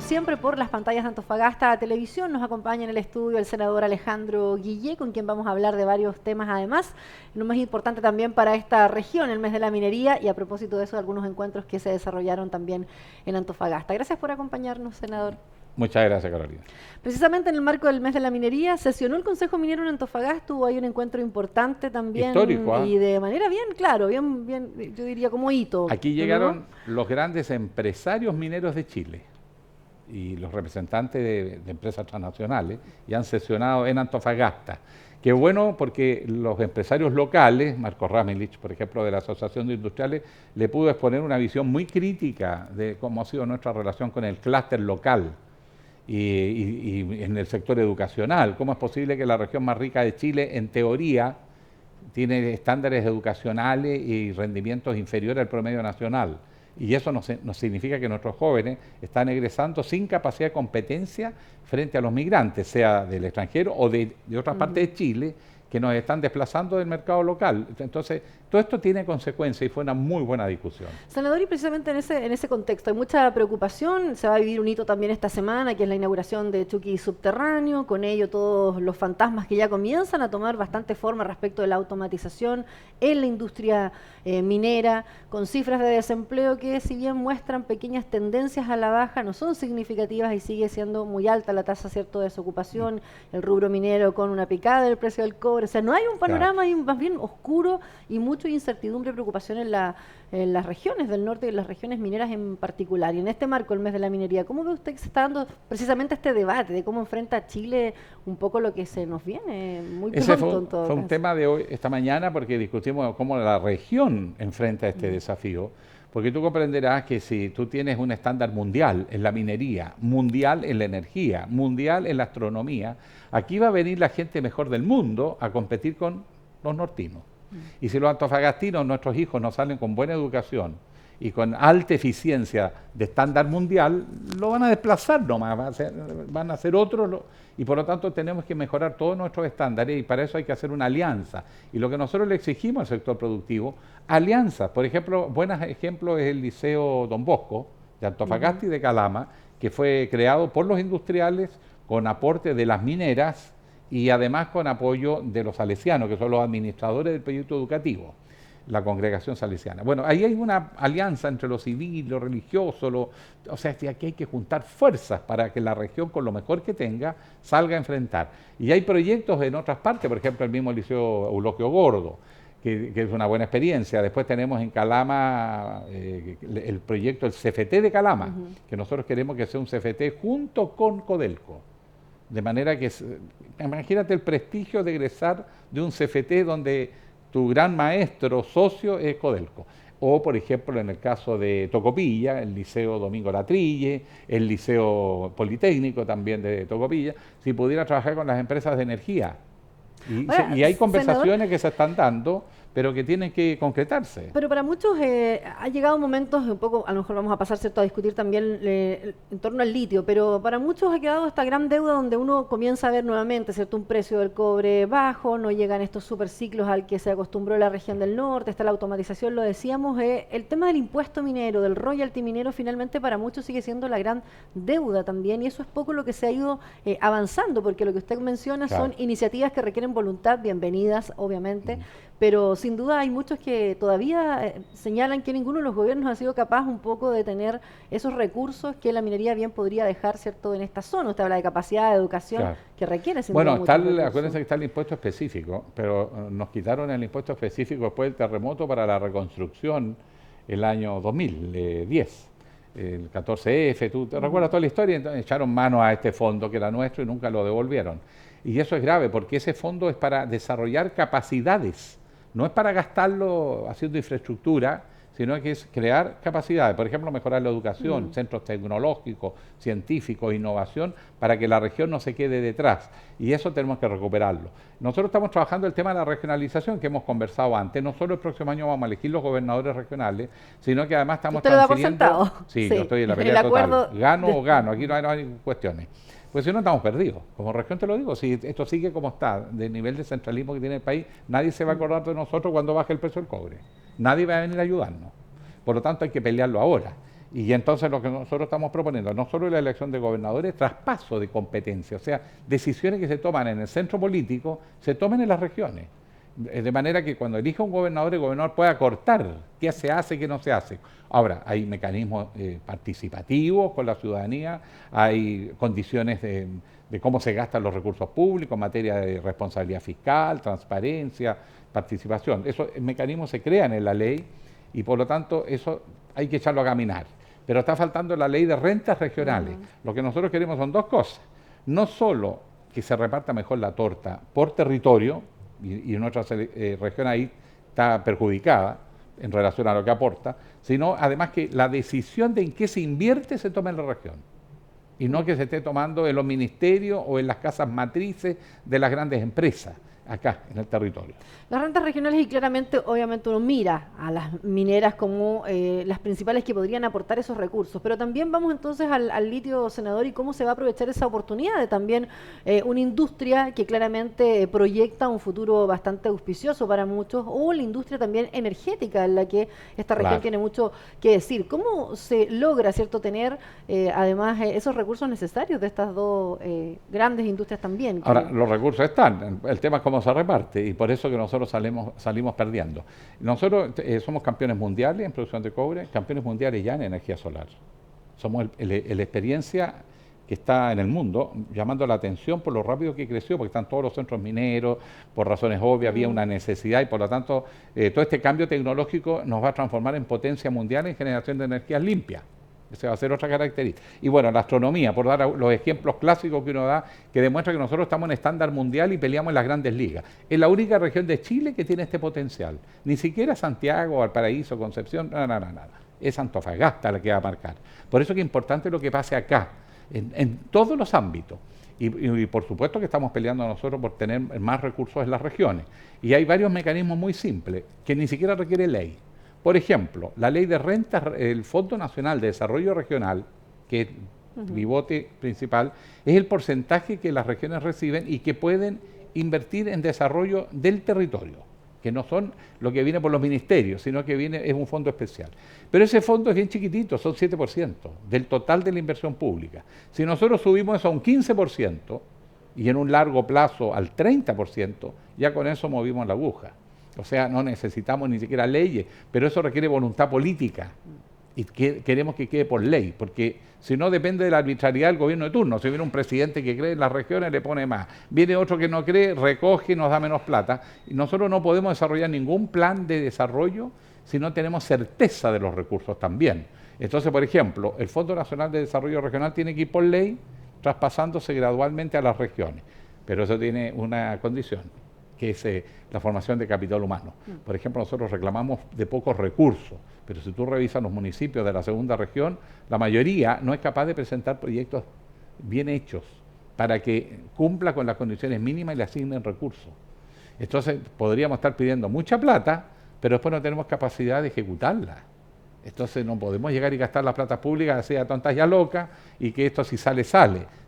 siempre, por las pantallas de Antofagasta Televisión. Nos acompaña en el estudio el senador Alejandro Guillé, con quien vamos a hablar de varios temas además. Lo más importante también para esta región, el mes de la minería, y a propósito de eso, algunos encuentros que se desarrollaron también en Antofagasta. Gracias por acompañarnos, senador. Muchas gracias, Carolina. Precisamente en el marco del mes de la minería, sesionó el Consejo Minero en Antofagasta, hubo ahí un encuentro importante también. Histórico, ¿eh? Y de manera bien, claro, bien, yo diría como hito. Aquí llegaron los grandes empresarios mineros de Chile y los representantes de empresas transnacionales y han sesionado en Antofagasta. Qué bueno, porque los empresarios locales, Marco Ramelich, por ejemplo, de la Asociación de Industriales, le pudo exponer una visión muy crítica de cómo ha sido nuestra relación con el clúster local. Y en el sector educacional. ¿Cómo es posible que la región más rica de Chile, en teoría, tiene estándares educacionales y rendimientos inferiores al promedio nacional? Y eso no significa que nuestros jóvenes están egresando sin capacidad de competencia frente a los migrantes, sea del extranjero o de otras partes de Chile, que nos están desplazando del mercado local. Entonces, todo esto tiene consecuencias y fue una muy buena discusión. Senador, y precisamente en ese contexto hay mucha preocupación. Se va a vivir un hito también esta semana, que es la inauguración de Chuqui Subterráneo, con ello todos los fantasmas que ya comienzan a tomar bastante forma respecto de la automatización en la industria minera, con cifras de desempleo que, si bien muestran pequeñas tendencias a la baja, no son significativas y sigue siendo muy alta la tasa, ¿cierto?, de desocupación, el rubro minero con una picada del precio del cobre. O sea, no hay un panorama ahí más bien oscuro y mucha incertidumbre y preocupación en las regiones del norte y en las regiones mineras en particular. Y en este marco, el mes de la minería, ¿cómo ve usted que se está dando precisamente este debate de cómo enfrenta Chile un poco lo que se nos viene muy pronto en todo fue caso? un tema de hoy, esta mañana, porque discutimos cómo la región enfrenta este desafío. Porque tú comprenderás que si tú tienes un estándar mundial en la minería, mundial en la energía, mundial en la astronomía, aquí va a venir la gente mejor del mundo a competir con los nortinos. Y si los antofagastinos, nuestros hijos, no salen con buena educación y con alta eficiencia de estándar mundial, lo van a desplazar nomás, van a ser otros, y por lo tanto tenemos que mejorar todos nuestros estándares y para eso hay que hacer una alianza. Y lo que nosotros le exigimos al sector productivo, alianzas. Por ejemplo, buenos ejemplos es el Liceo Don Bosco de Antofagasta y de Calama, que fue creado por los industriales con aporte de las mineras y además con apoyo de los salesianos, que son los administradores del proyecto educativo, la congregación salesiana. Bueno, ahí hay una alianza entre lo civil, lo religioso, o sea, aquí hay que juntar fuerzas para que la región, con lo mejor que tenga, salga a enfrentar. Y hay proyectos en otras partes, por ejemplo, el mismo Liceo Euloquio Gordo, que es una buena experiencia. Después tenemos en Calama el proyecto, el CFT de Calama, que nosotros queremos que sea un CFT junto con Codelco. De manera que, imagínate el prestigio de egresar de un CFT donde tu gran maestro, socio, es Codelco. O, por ejemplo, en el caso de Tocopilla, el Liceo Domingo Latrille, el Liceo Politécnico también de Tocopilla, si pudiera trabajar con las empresas de energía. Y hay conversaciones, senador, que se están dando, pero que tienen que concretarse. Pero para muchos ha llegado momentos, un poco, a lo mejor vamos a pasar, ¿cierto?, a discutir también en torno al litio, pero para muchos ha quedado esta gran deuda donde uno comienza a ver nuevamente, ¿cierto?, un precio del cobre bajo, no llegan estos superciclos al que se acostumbró la región del norte, está la automatización, lo decíamos, el tema del impuesto minero, del royalty minero, finalmente para muchos sigue siendo la gran deuda también, y eso es poco lo que se ha ido avanzando, porque lo que usted menciona son iniciativas que requieren voluntad, bienvenidas, obviamente, pero sin duda hay muchos que todavía señalan que ninguno de los gobiernos ha sido capaz un poco de tener esos recursos que la minería bien podría dejar, ¿cierto?, en esta zona. Usted habla de capacidad de educación que requiere, sin duda, acuérdense que está el impuesto específico, pero nos quitaron el impuesto específico después del terremoto para la reconstrucción el año 2010. El 14F, ¿tú te recuerdas toda la historia? Entonces echaron mano a este fondo que era nuestro y nunca lo devolvieron. Y eso es grave porque ese fondo es para desarrollar capacidades, no es para gastarlo haciendo infraestructura, sino que es crear capacidades. Por ejemplo, mejorar la educación, centros tecnológicos, científicos, innovación, para que la región no se quede detrás. Y eso tenemos que recuperarlo. Nosotros estamos trabajando el tema de la regionalización que hemos conversado antes. No solo el próximo año vamos a elegir los gobernadores regionales, sino que además estamos transfiriendo... Sí, yo estoy en la pelea total. Gano o gano, aquí no hay cuestiones. Pues si no, estamos perdidos. Como región te lo digo, si esto sigue como está, del nivel de centralismo que tiene el país, nadie se va a acordar de nosotros cuando baje el precio del cobre. Nadie va a venir a ayudarnos. Por lo tanto, hay que pelearlo ahora. Y entonces lo que nosotros estamos proponiendo, no solo la elección de gobernadores, traspaso de competencia, o sea, decisiones que se toman en el centro político, se tomen en las regiones. De manera que cuando elija un gobernador, el gobernador pueda cortar qué se hace, qué no se hace. Ahora, hay mecanismos participativos con la ciudadanía, hay condiciones de cómo se gastan los recursos públicos en materia de responsabilidad fiscal, transparencia, participación. Esos mecanismos se crean en la ley y por lo tanto eso hay que echarlo a caminar. Pero está faltando la ley de rentas regionales. Lo que nosotros queremos son dos cosas. No solo que se reparta mejor la torta por territorio, y nuestra región ahí está perjudicada en relación a lo que aporta, sino además que la decisión de en qué se invierte se toma en la región y no que se esté tomando en los ministerios o en las casas matrices de las grandes empresas acá en el territorio. Las rentas regionales, y claramente, obviamente uno mira a las mineras como las principales que podrían aportar esos recursos, pero también vamos entonces al litio, senador, y cómo se va a aprovechar esa oportunidad de también una industria que claramente proyecta un futuro bastante auspicioso para muchos, o la industria también energética en la que esta región tiene mucho que decir. ¿Cómo se logra, cierto, tener además esos recursos necesarios de estas dos grandes industrias también? Ahora, los recursos están, el tema es cómo se reparte y por eso que nosotros salimos perdiendo. Nosotros somos campeones mundiales en producción de cobre, campeones mundiales ya en energía solar. Somos la experiencia que está en el mundo llamando la atención por lo rápido que creció, porque están todos los centros mineros, por razones obvias, había una necesidad y por lo tanto todo este cambio tecnológico nos va a transformar en potencia mundial en generación de energías limpias. Esa va a ser otra característica. Y bueno, la astronomía, por dar los ejemplos clásicos que uno da, que demuestra que nosotros estamos en estándar mundial y peleamos en las grandes ligas. Es la única región de Chile que tiene este potencial. Ni siquiera Santiago, Valparaíso, Concepción, nada. Es Antofagasta la que va a marcar. Por eso que es importante lo que pase acá, en todos los ámbitos. Y por supuesto que estamos peleando nosotros por tener más recursos en las regiones. Y hay varios mecanismos muy simples, que ni siquiera requiere ley. Por ejemplo, la ley de rentas, el Fondo Nacional de Desarrollo Regional, que es el pivote principal, es el porcentaje que las regiones reciben y que pueden invertir en desarrollo del territorio, que no son lo que viene por los ministerios, sino que es un fondo especial. Pero ese fondo es bien chiquitito, son 7% del total de la inversión pública. Si nosotros subimos eso a un 15% y en un largo plazo al 30%, ya con eso movimos la aguja. O sea, no necesitamos ni siquiera leyes, pero eso requiere voluntad política y queremos que quede por ley, porque si no depende de la arbitrariedad del gobierno de turno. Si viene un presidente que cree en las regiones, le pone más. Viene otro que no cree, recoge y nos da menos plata. Y nosotros no podemos desarrollar ningún plan de desarrollo si no tenemos certeza de los recursos también. Entonces, por ejemplo, el Fondo Nacional de Desarrollo Regional tiene que ir por ley, traspasándose gradualmente a las regiones. Pero eso tiene una condición, que es la formación de capital humano. Por ejemplo, nosotros reclamamos de pocos recursos, pero si tú revisas los municipios de la segunda región, la mayoría no es capaz de presentar proyectos bien hechos para que cumpla con las condiciones mínimas y le asignen recursos. Entonces, podríamos estar pidiendo mucha plata, pero después no tenemos capacidad de ejecutarla. Entonces, no podemos llegar y gastar las plata públicas así a tontas y a locas, y que esto si sale.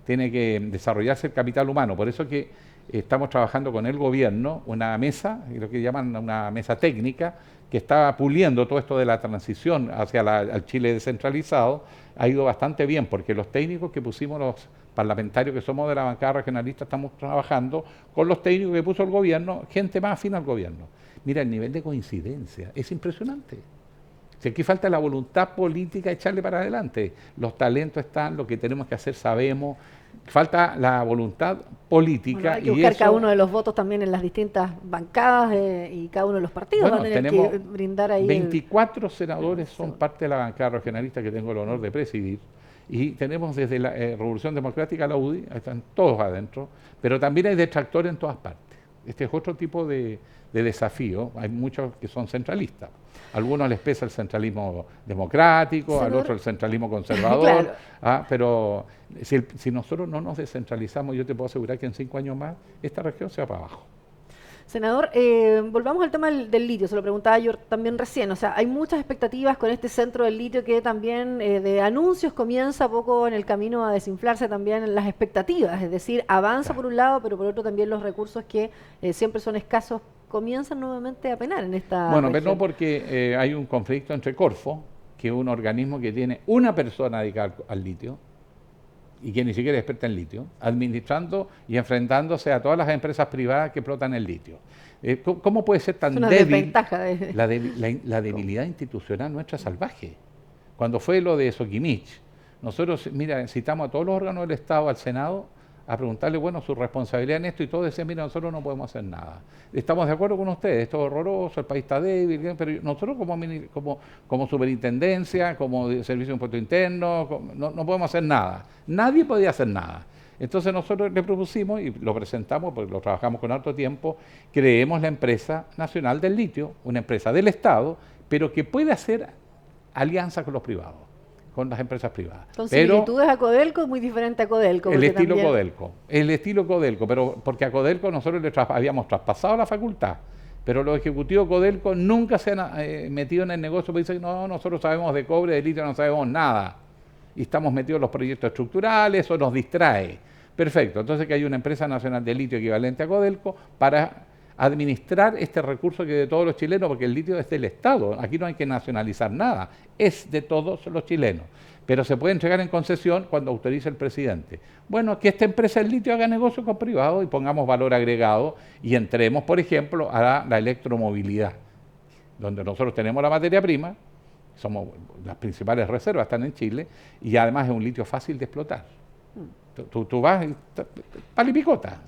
Tiene que desarrollarse el capital humano. Por eso que estamos trabajando con el gobierno, una mesa, lo que llaman una mesa técnica, que está puliendo todo esto de la transición hacia al Chile descentralizado. Ha ido bastante bien, porque los técnicos que pusimos los parlamentarios que somos de la bancada regionalista estamos trabajando con los técnicos que puso el gobierno, gente más afín al gobierno. Mira, el nivel de coincidencia es impresionante. Si aquí falta la voluntad política, echarle para adelante. Los talentos están, lo que tenemos que hacer sabemos. Falta la voluntad política. Bueno, hay que buscar cada uno de los votos también en las distintas bancadas y cada uno de los partidos va a tener que brindar ahí. 24 senadores son parte de la bancada regionalista que tengo el honor de presidir. Y tenemos desde la Revolución Democrática, la UDI, están todos adentro, pero también hay detractores en todas partes. Este es otro tipo de desafío. Hay muchos que son centralistas. A algunos les pesa el centralismo democrático, al otro el centralismo conservador. Claro. Pero si nosotros no nos descentralizamos, yo te puedo asegurar que en 5 años más esta región se va para abajo. Senador, volvamos al tema del litio, se lo preguntaba yo también recién, o sea, hay muchas expectativas con este centro del litio que también de anuncios comienza poco en el camino a desinflarse también las expectativas, es decir, avanza por un lado, pero por otro también los recursos que siempre son escasos comienzan nuevamente a penar en esta Bueno, región. pero no porque hay un conflicto entre Corfo que un organismo que tiene una persona dedicada al litio, y que ni siquiera es experta en litio, administrando y enfrentándose a todas las empresas privadas que explotan el litio. ¿Cómo puede ser tan débil? La debilidad institucional nuestra salvaje. Cuando fue lo de Soquimich, nosotros, mira, citamos a todos los órganos del Estado, al Senado, a preguntarle, bueno, su responsabilidad en esto, y todos decían, mira, nosotros no podemos hacer nada. Estamos de acuerdo con ustedes, esto es horroroso, el país está débil, pero nosotros como superintendencia, como servicio de impuesto interno, no podemos hacer nada. Nadie podía hacer nada. Entonces nosotros le propusimos y lo presentamos, porque lo trabajamos con harto tiempo, creemos la empresa nacional del litio, una empresa del Estado, pero que puede hacer alianza con los privados, con las empresas privadas. Con similitudes a Codelco, es muy diferente a Codelco. El estilo Codelco, pero porque a Codelco nosotros habíamos traspasado la facultad, pero los ejecutivos Codelco nunca se han metido en el negocio, porque dicen, no, nosotros sabemos de cobre, de litio no sabemos nada, y estamos metidos en los proyectos estructurales, eso nos distrae. Perfecto, entonces que hay una empresa nacional de litio equivalente a Codelco para administrar este recurso que es de todos los chilenos, porque el litio es del Estado, aquí no hay que nacionalizar nada, es de todos los chilenos, pero se puede entregar en concesión cuando autorice el presidente. Bueno, que esta empresa del litio haga negocio con privados y pongamos valor agregado y entremos, por ejemplo, a la electromovilidad, donde nosotros tenemos la materia prima, somos las principales reservas están en Chile, y además es un litio fácil de explotar. Tú vas y palipicota,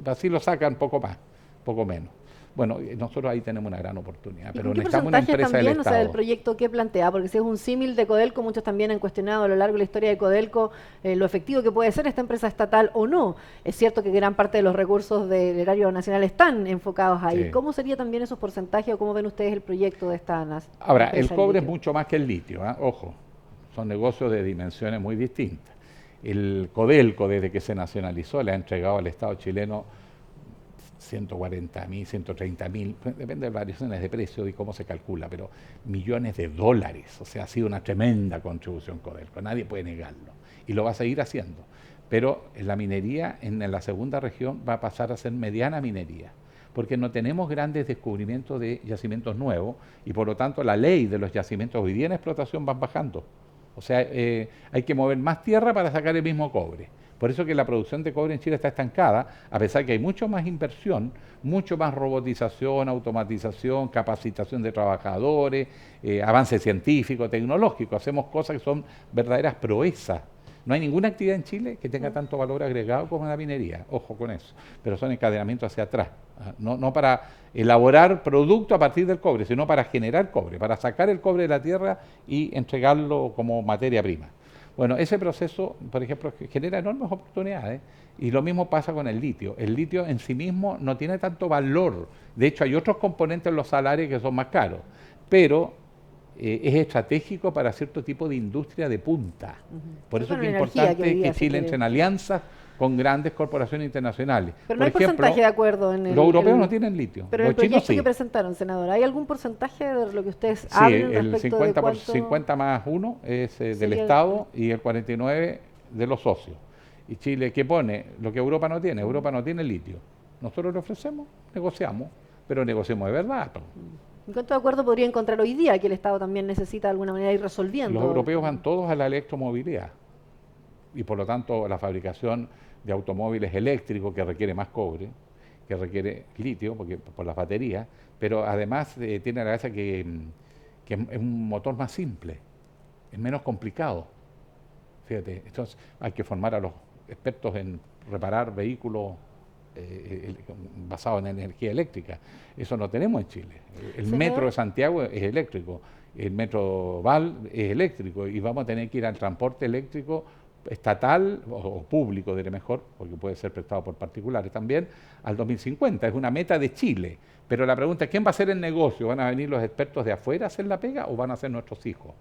así lo sacan poco más, poco menos. Bueno, nosotros ahí tenemos una gran oportunidad, pero necesitamos una empresa del Estado. O sea, el proyecto que plantea, porque si es un símil de Codelco, muchos también han cuestionado a lo largo de la historia de Codelco lo efectivo que puede ser esta empresa estatal o no. Es cierto que gran parte de los recursos del erario nacional están enfocados ahí. Sí. ¿Cómo sería también esos porcentajes o cómo ven ustedes el proyecto de esta empresa? Ahora, el cobre es mucho más que el litio, ojo, son negocios de dimensiones muy distintas. El Codelco, desde que se nacionalizó, le ha entregado al Estado chileno 140.000, 130.000, depende de variaciones de precio y cómo se calcula, pero millones de dólares. O sea, ha sido una tremenda contribución Codelco, nadie puede negarlo. Y lo va a seguir haciendo. Pero la minería en la segunda región va a pasar a ser mediana minería, porque no tenemos grandes descubrimientos de yacimientos nuevos y por lo tanto la ley de los yacimientos hoy día en explotación van bajando. O sea, hay que mover más tierra para sacar el mismo cobre. Por eso que la producción de cobre en Chile está estancada, a pesar que hay mucho más inversión, mucho más robotización, automatización, capacitación de trabajadores, avance científico, tecnológico. Hacemos cosas que son verdaderas proezas. No hay ninguna actividad en Chile que tenga tanto valor agregado como la minería, ojo con eso, pero son encadenamientos hacia atrás, no para elaborar producto a partir del cobre, sino para generar cobre, para sacar el cobre de la tierra y entregarlo como materia prima. Bueno, ese proceso, por ejemplo, genera enormes oportunidades y lo mismo pasa con el litio. El litio en sí mismo no tiene tanto valor, de hecho hay otros componentes en los salarios que son más caros, pero es estratégico para cierto tipo de industria de punta. Por eso es que es importante que Chile entre en alianzas con grandes corporaciones internacionales. Pero no hay porcentaje de acuerdo en el... Los europeos no tienen litio. Pero los el chinos proyecto sí. Que presentaron, senador, ¿hay algún porcentaje de lo que ustedes hablan respecto el 50, de cuánto... 50 más 1 es del Estado y el 49 de los socios. Y Chile, ¿qué pone? Lo que Europa no tiene. Europa no tiene litio. Nosotros le ofrecemos, negociamos, pero negociamos de verdad. ¿En cuánto de acuerdo podría encontrar hoy día que el Estado también necesita de alguna manera ir resolviendo? Los europeos van todos a la electromovilidad y por lo tanto la fabricación de automóviles eléctricos que requiere más cobre, que requiere litio porque por las baterías, pero además tiene la gracia que es un motor más simple, es menos complicado. Fíjate, entonces hay que formar a los expertos en reparar vehículos basado en energía eléctrica. Eso no tenemos en Chile. El metro de Santiago es eléctrico, el metro Val es eléctrico y vamos a tener que ir al transporte eléctrico estatal o público, diré mejor, porque puede ser prestado por particulares también, al 2050. Es una meta de Chile. Pero la pregunta es, ¿quién va a hacer el negocio? ¿Van a venir los expertos de afuera a hacer la pega o van a ser nuestros hijos?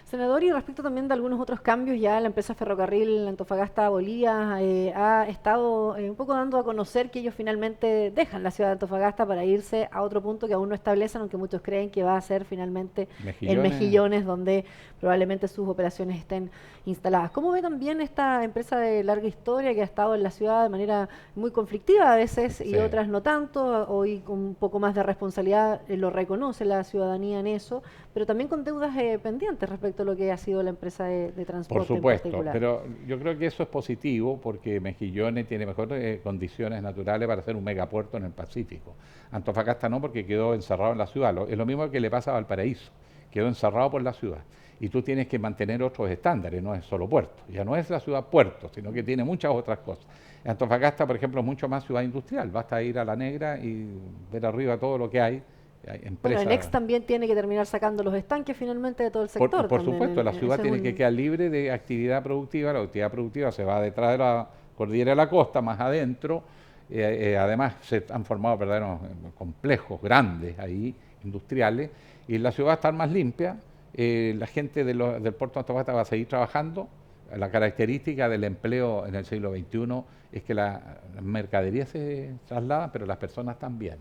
Senador, y respecto también de algunos otros cambios, ya la empresa Ferrocarril Antofagasta Bolivia ha estado un poco dando a conocer que ellos finalmente dejan la ciudad de Antofagasta para irse a otro punto que aún no establecen, aunque muchos creen que va a ser finalmente en Mejillones. Mejillones, donde probablemente sus operaciones estén instaladas. ¿Cómo ve también esta empresa de larga historia que ha estado en la ciudad de manera muy conflictiva a veces y Sí. otras no tanto? Hoy con un poco más de responsabilidad lo reconoce la ciudadanía en eso, pero también con deudas pendientes respecto a lo que ha sido la empresa de Por transporte en supuesto, particular. pero yo creo que eso es positivo porque Mejillones tiene mejores condiciones naturales para ser un megapuerto en el Pacífico. Antofagasta no, porque quedó encerrado en la ciudad. Es lo mismo que le pasa a Valparaíso, quedó encerrado por la ciudad. Y tú tienes que mantener otros estándares, no es solo puerto. Ya no es la ciudad puerto, sino que tiene muchas otras cosas. Antofagasta, por ejemplo, es mucho más ciudad industrial. Basta ir a La Negra y ver arriba todo lo que hay. Hay Bueno, empresas. Next también tiene que terminar sacando los estanques finalmente de todo el sector. Por también supuesto, la ciudad ese es tiene que quedar libre de actividad productiva. La actividad productiva se va detrás de la cordillera de la costa, más adentro. Además, se han formado verdaderos complejos grandes ahí, industriales, y la ciudad va a estar más limpia. La gente del puerto de Antofagasta va a seguir trabajando. La característica del empleo en el siglo XXI es que las mercaderías se trasladan, pero las personas también.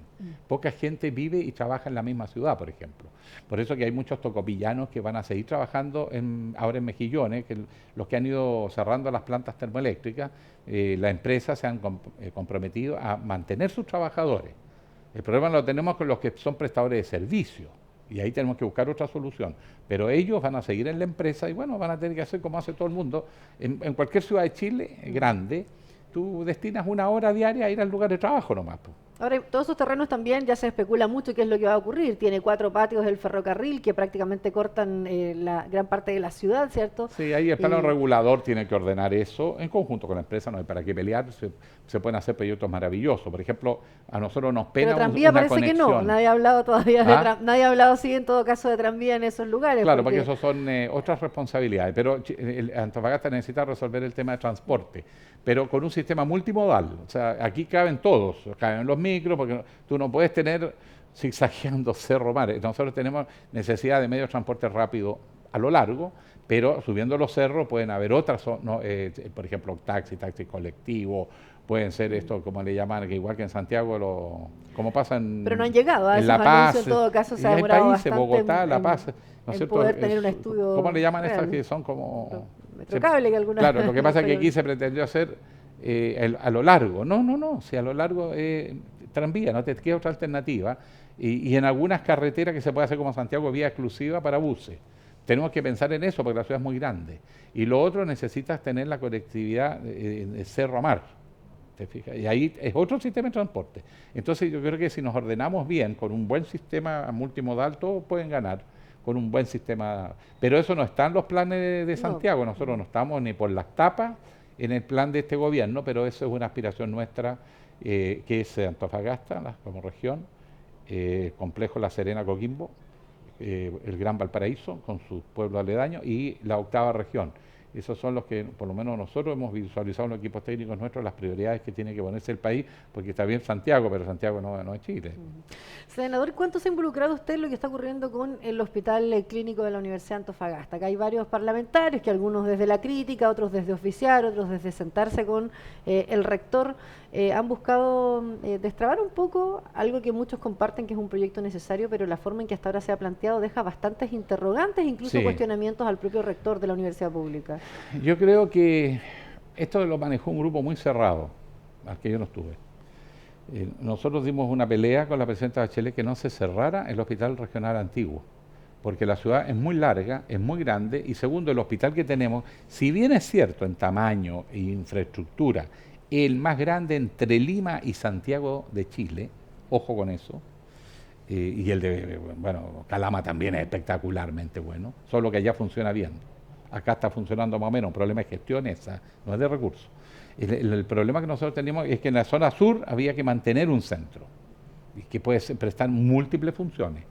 Poca gente vive y trabaja en la misma ciudad, por ejemplo. Por eso que hay muchos tocopillanos que van a seguir trabajando ahora en Mejillones, que los que han ido cerrando las plantas termoeléctricas, las empresas se han comprometido a mantener sus trabajadores. El problema lo tenemos con los que son prestadores de servicios. Y ahí tenemos que buscar otra solución. Pero ellos van a seguir en la empresa y bueno, van a tener que hacer como hace todo el mundo. En cualquier ciudad de Chile grande, tú destinas 1 hora diaria a ir al lugar de trabajo nomás. Pues. Ahora, todos esos terrenos también ya se especula mucho qué es lo que va a ocurrir. Tiene 4 patios del ferrocarril que prácticamente cortan la gran parte de la ciudad, ¿cierto? Sí, ahí el plano regulador tiene que ordenar eso en conjunto con la empresa, no hay para qué pelear, se pueden hacer proyectos maravillosos. Por ejemplo, a nosotros nos pena pero tranvía una parece conexión. que no, nadie ha hablado todavía nadie ha hablado sí en todo caso de tranvía en esos lugares. Claro, porque eso son otras responsabilidades, pero Antofagasta necesita resolver el tema de transporte, pero con un sistema multimodal. O sea, aquí caben todos, caben los micros, porque tú no puedes tener zigzagueando Cerro Mar. Nosotros tenemos necesidad de medios de transporte rápido a lo largo, pero subiendo los cerros pueden haber otras, por ejemplo, taxi colectivo, pueden ser esto, como le llaman, que igual que en Santiago, como pasa en pero no han llegado a en esos La Paz, anuncios, en todo caso se ha hay demorado países, bastante Bogotá, La Paz, ¿no es cierto? poder tener un estudio ¿Cómo le llaman real? estas que son como... Metrocable que algunas... Claro, lo que pasa es que aquí se pretendió hacer a lo largo. No, si a lo largo tranvía, no te queda otra alternativa. Y en algunas carreteras que se puede hacer como Santiago, vía exclusiva para buses. Tenemos que pensar en eso porque la ciudad es muy grande. Y lo otro, necesitas tener la conectividad de cerro a mar. ¿Te fijas? Y ahí es otro sistema de transporte. Entonces yo creo que si nos ordenamos bien, con un buen sistema multimodal, todos pueden ganar con un buen sistema. Pero eso no está en los planes de Santiago. Nosotros no estamos ni por las tapas en el plan de este gobierno, pero eso es una aspiración nuestra, que es Antofagasta como región, complejo La Serena Coquimbo, el Gran Valparaíso con sus pueblos aledaños y la 8ª región. Esos son los que, por lo menos nosotros, hemos visualizado en los equipos técnicos nuestros las prioridades que tiene que ponerse el país, porque está bien Santiago, pero Santiago no es Chile. Senador, ¿cuánto se ha involucrado usted en lo que está ocurriendo con el Hospital Clínico de la Universidad de Antofagasta? Acá hay varios parlamentarios, que algunos desde la crítica, otros desde oficiar, otros desde sentarse con el rector, han buscado destrabar un poco algo que muchos comparten que es un proyecto necesario, pero la forma en que hasta ahora se ha planteado deja bastantes interrogantes, incluso cuestionamientos al propio rector de la universidad pública. Yo creo que esto lo manejó un grupo muy cerrado, al que yo no estuve. Nosotros dimos una pelea con la presidenta Bachelet que no se cerrara el hospital regional antiguo, porque la ciudad es muy larga, es muy grande, y segundo, el hospital que tenemos, si bien es cierto en tamaño e infraestructura, el más grande entre Lima y Santiago de Chile, ojo con eso, y el de, Calama también es espectacularmente bueno, solo que allá funciona bien. Acá está funcionando más o menos, un problema de gestión esa, no es de recursos. El problema que nosotros teníamos es que en la zona sur había que mantener un centro, y que puede prestar múltiples funciones.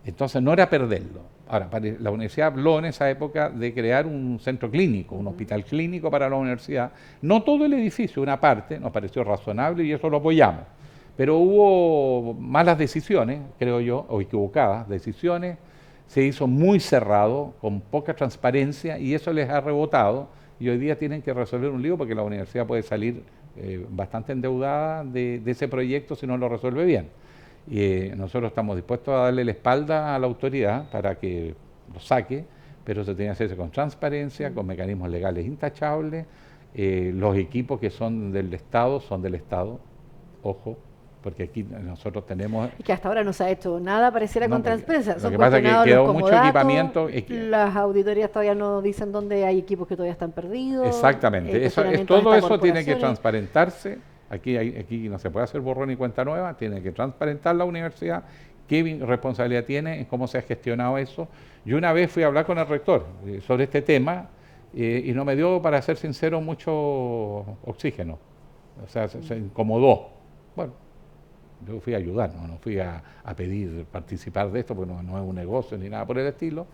Entonces no era perderlo. Ahora, la universidad habló en esa época de crear un centro clínico, un hospital clínico para la universidad. No todo el edificio, una parte, nos pareció razonable y eso lo apoyamos. Pero hubo malas decisiones, creo yo, o equivocadas decisiones. se hizo muy cerrado, con poca transparencia, y eso les ha rebotado, y hoy día tienen que resolver un lío porque la universidad puede salir bastante endeudada de ese proyecto si no lo resuelve bien. Y nosotros estamos dispuestos a darle la espalda a la autoridad para que lo saque, pero eso tiene que hacerse con transparencia, con mecanismos legales intachables. Los equipos que son del Estado, ojo, porque aquí nosotros tenemos... Y que hasta ahora no se ha hecho nada pareciera con transparencia. Lo que pasa es que quedó mucho equipamiento. Las auditorías todavía no dicen dónde hay equipos que todavía están perdidos. Exactamente, todo eso tiene que transparentarse. Aquí no se puede hacer borrón y cuenta nueva, tiene que transparentar la universidad qué responsabilidad tiene, en cómo se ha gestionado eso. Yo una vez fui a hablar con el rector sobre este tema y no me dio, para ser sincero, mucho oxígeno. O sea, se incomodó. Bueno, yo fui a ayudar, no fui a pedir participar de esto, porque no es un negocio ni nada por el estilo.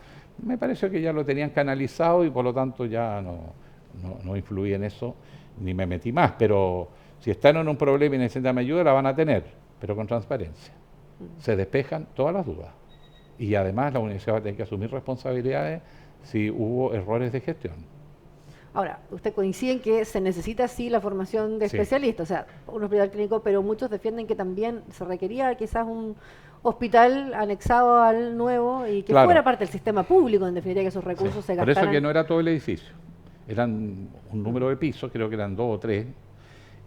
Me pareció que ya lo tenían canalizado y por lo tanto ya no influí en eso, ni me metí más. Pero si están en un problema y necesitan ayuda, la van a tener, pero con transparencia. Se despejan todas las dudas. Y además la universidad va a tener que asumir responsabilidades si hubo errores de gestión. Ahora, usted coincide en que se necesita sí la formación de especialistas, o sea, un hospital clínico, pero muchos defienden que también se requería quizás un hospital anexado al nuevo y que fuera parte del sistema público, en definitiva, que esos recursos se gastaran. Por eso que no era todo el edificio, eran un número de pisos, creo que eran 2 o 3,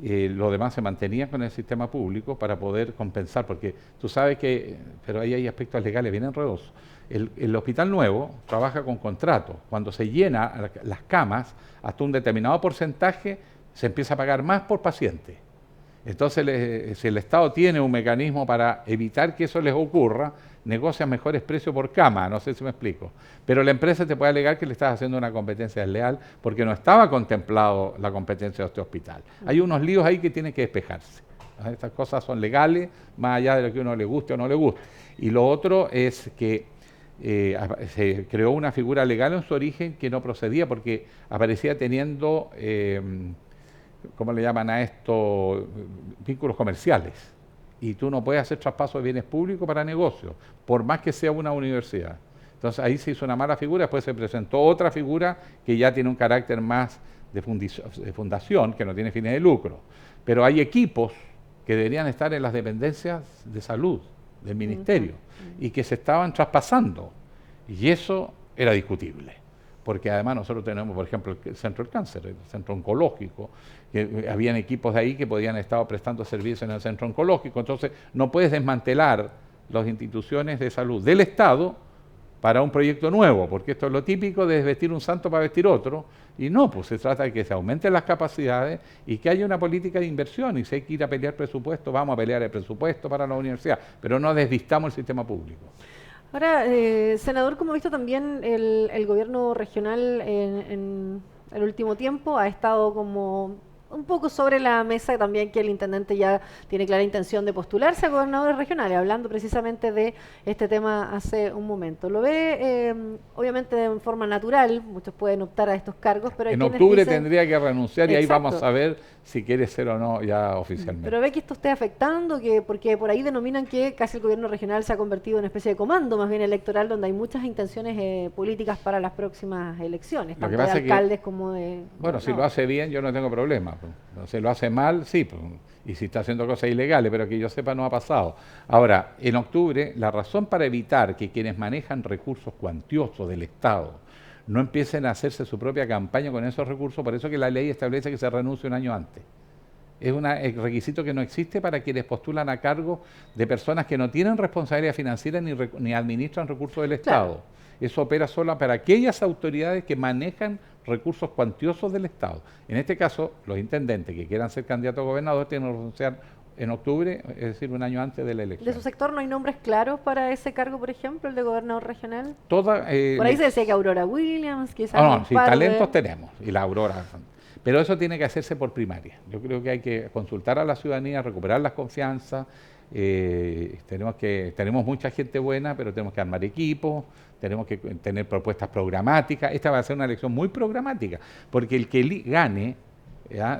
lo demás se mantenía con el sistema público para poder compensar, porque tú sabes que, pero ahí hay aspectos legales bien enredosos. El hospital nuevo trabaja con contrato. Cuando se llena las camas, hasta un determinado porcentaje, se empieza a pagar más por paciente. Entonces, si el Estado tiene un mecanismo para evitar que eso les ocurra, negocia mejores precios por cama, no sé si me explico. Pero la empresa te puede alegar que le estás haciendo una competencia desleal porque no estaba contemplado la competencia de este hospital. Hay unos líos ahí que tienen que despejarse. Estas cosas son legales, más allá de lo que uno le guste o no le guste. Y lo otro es que se creó una figura legal en su origen que no procedía porque aparecía teniendo, ¿cómo le llaman a esto? Vínculos comerciales. Y tú no puedes hacer traspaso de bienes públicos para negocios, por más que sea una universidad. Entonces ahí se hizo una mala figura, después se presentó otra figura que ya tiene un carácter más de fundación, que no tiene fines de lucro. Pero hay equipos que deberían estar en las dependencias de salud del ministerio y que se estaban traspasando. Y eso era discutible. Porque además nosotros tenemos, por ejemplo, el Centro del Cáncer, el Centro Oncológico, que habían equipos de ahí que podían estar prestando servicios en el Centro Oncológico. Entonces, no puedes desmantelar las instituciones de salud del Estado para un proyecto nuevo, porque esto es lo típico de vestir un santo para vestir otro, y no, pues se trata de que se aumenten las capacidades y que haya una política de inversión, y si hay que ir a pelear presupuesto, vamos a pelear el presupuesto para la universidad, pero no desvistamos el sistema público. Ahora, senador, como he visto también el gobierno regional en el último tiempo ha estado como un poco sobre la mesa también que el intendente ya tiene clara intención de postularse a gobernadores regionales, hablando precisamente de este tema hace un momento. Lo ve, obviamente, de forma natural, muchos pueden optar a estos cargos, pero en octubre tendría que renunciar y ahí vamos a ver si quiere ser o no ya oficialmente. Pero ve que esto esté afectando, porque por ahí denominan que casi el gobierno regional se ha convertido en una especie de comando más bien electoral, donde hay muchas intenciones políticas para las próximas elecciones, tanto de alcaldes como de... Bueno, si lo hace bien yo no tengo problema. Si lo hace mal, sí, y si está haciendo cosas ilegales, pero que yo sepa no ha pasado. Ahora, en octubre, la razón para evitar que quienes manejan recursos cuantiosos del Estado no empiecen a hacerse su propia campaña con esos recursos, por eso que la ley establece que se renuncie un año antes. Es un requisito que no existe para quienes postulan a cargo de personas que no tienen responsabilidad financiera ni administran recursos del Estado. Claro. Eso opera solo para aquellas autoridades que manejan recursos cuantiosos del Estado. En este caso, los intendentes que quieran ser candidatos a gobernador tienen que renunciar en octubre, es decir, un año antes de la elección. ¿De su sector no hay nombres claros para ese cargo, por ejemplo, el de gobernador regional? Por ahí se decía que Aurora Williams, quizás. No, sí, talentos tenemos, y la Aurora. Pero eso tiene que hacerse por primaria. Yo creo que hay que consultar a la ciudadanía, recuperar la confianza. Tenemos mucha gente buena, pero tenemos que armar equipos, tenemos que tener propuestas programáticas. Esta va a ser una elección muy programática, porque el que gane,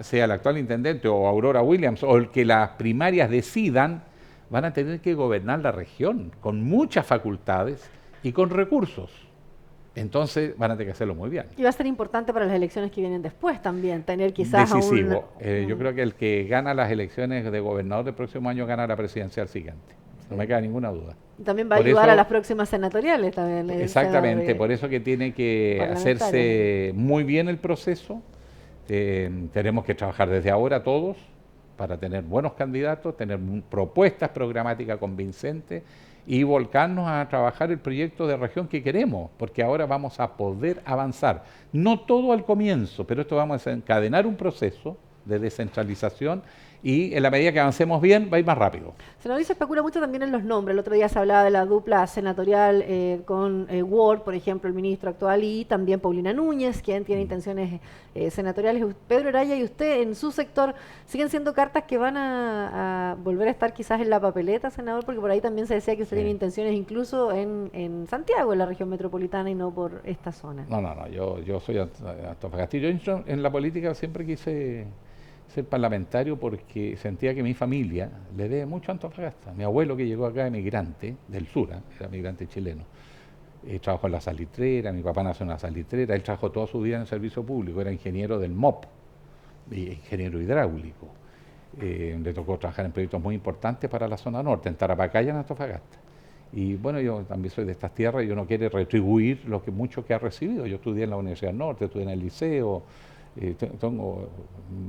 sea el actual intendente o Aurora Williams, o el que las primarias decidan, van a tener que gobernar la región con muchas facultades y con recursos. Entonces van a tener que hacerlo muy bien. Y va a ser importante para las elecciones que vienen después también, tener quizás decisivo. Yo creo que el que gana las elecciones de gobernador del próximo año gana la presidencial siguiente. No me queda ninguna duda. También va a ayudar a las próximas senatoriales también. Exactamente, por eso que tiene que hacerse muy bien el proceso. Tenemos que trabajar desde ahora todos para tener buenos candidatos, tener propuestas programáticas convincentes y volcarnos a trabajar el proyecto de región que queremos, porque ahora vamos a poder avanzar. No todo al comienzo, pero esto vamos a encadenar un proceso de descentralización y en la medida que avancemos bien va a ir más rápido. Senador, se especula mucho también en los nombres. El otro día se hablaba de la dupla senatorial con Ward, por ejemplo, el ministro actual, y también Paulina Núñez, quien tiene intenciones senatoriales. Pedro Araya y usted, en su sector, ¿siguen siendo cartas que van a volver a estar quizás en la papeleta, senador? Porque por ahí también se decía que usted tiene intenciones incluso en Santiago, en la región metropolitana, y no por esta zona. No, yo soy antofagastino. Yo en la política siempre quise ser parlamentario porque sentía que mi familia le debe mucho a Antofagasta. Mi abuelo, que llegó acá emigrante del sur, era migrante chileno, trabajó en la salitrera, mi papá nació en la salitrera, él trabajó toda su vida en el servicio público, era ingeniero del MOP, ingeniero hidráulico. Le tocó trabajar en proyectos muy importantes para la zona norte, en Tarapacá y en Antofagasta. Y bueno, yo también soy de estas tierras y uno quiere retribuir lo que mucho que ha recibido. Yo estudié en la Universidad del Norte, estudié en el liceo. Tengo,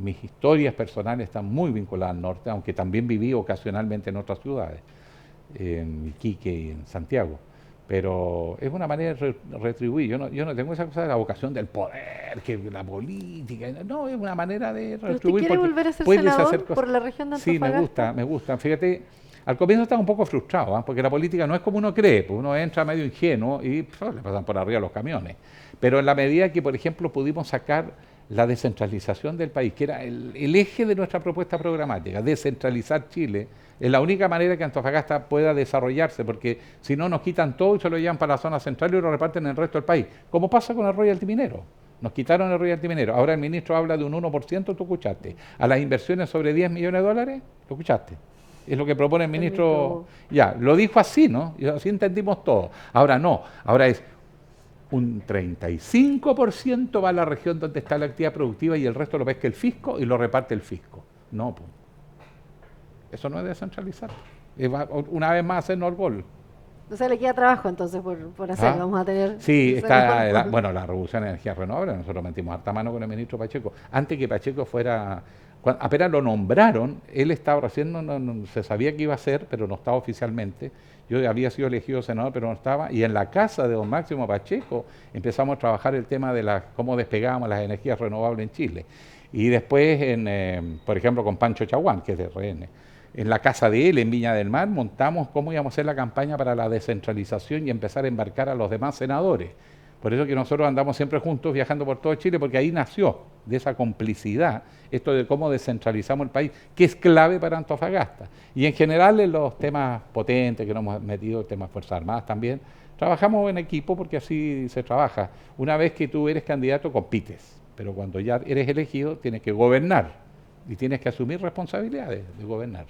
mis historias personales están muy vinculadas al norte, aunque también viví ocasionalmente en otras ciudades, en Iquique y en Santiago. Pero es una manera de retribuir. Yo no tengo esa cosa de la vocación del poder, que la política. No, es una manera de retribuir. ¿Usted quiere volver a ser senador por la región de Antofagasta? Sí, me gusta. Fíjate, al comienzo estaba un poco frustrado, porque la política no es como uno cree, pues uno entra medio ingenuo y le pasan por arriba los camiones. Pero en la medida que, por ejemplo, pudimos sacar la descentralización del país, que era el eje de nuestra propuesta programática, descentralizar Chile, es la única manera que Antofagasta pueda desarrollarse, porque si no nos quitan todo y se lo llevan para la zona central y lo reparten en el resto del país, como pasa con el royalty minero. Nos quitaron el royalty minero, ahora el ministro habla de un 1%, tú escuchaste, a las inversiones sobre 10 millones de dólares, lo escuchaste. Es lo que propone el ministro, ya, lo dijo así, ¿no? Y así entendimos todo. Ahora no, ahora es un 35% va a la región donde está la actividad productiva y el resto lo pesca el fisco y lo reparte el fisco. No, pues. Eso no es descentralizar. Una vez más hacernos el gol. O sea, le queda trabajo entonces por hacer, vamos a tener... Sí, está la revolución de energías renovables, nosotros metimos harta mano con el ministro Pacheco. Antes que Pacheco fuera... apenas lo nombraron, él estaba recién, no se sabía que iba a ser, pero no estaba oficialmente. Yo había sido elegido senador, pero no estaba. Y en la casa de don Máximo Pacheco empezamos a trabajar el tema de cómo despegábamos las energías renovables en Chile. Y después, por ejemplo, con Pancho Chaguán, que es de RN, en la casa de él, en Viña del Mar, montamos cómo íbamos a hacer la campaña para la descentralización y empezar a embarcar a los demás senadores. Por eso que nosotros andamos siempre juntos viajando por todo Chile, porque ahí nació de esa complicidad esto de cómo descentralizamos el país, que es clave para Antofagasta. Y en general en los temas potentes que nos hemos metido, temas Fuerzas Armadas también, trabajamos en equipo porque así se trabaja. Una vez que tú eres candidato, compites, pero cuando ya eres elegido tienes que gobernar y tienes que asumir responsabilidades de gobernar.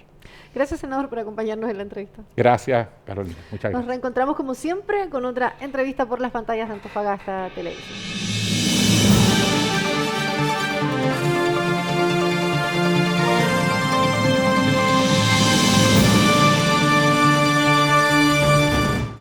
Gracias, senador, por acompañarnos en la entrevista. Gracias, Carolina. Muchas gracias. Nos reencontramos como siempre con otra entrevista por las pantallas de Antofagasta Televisión.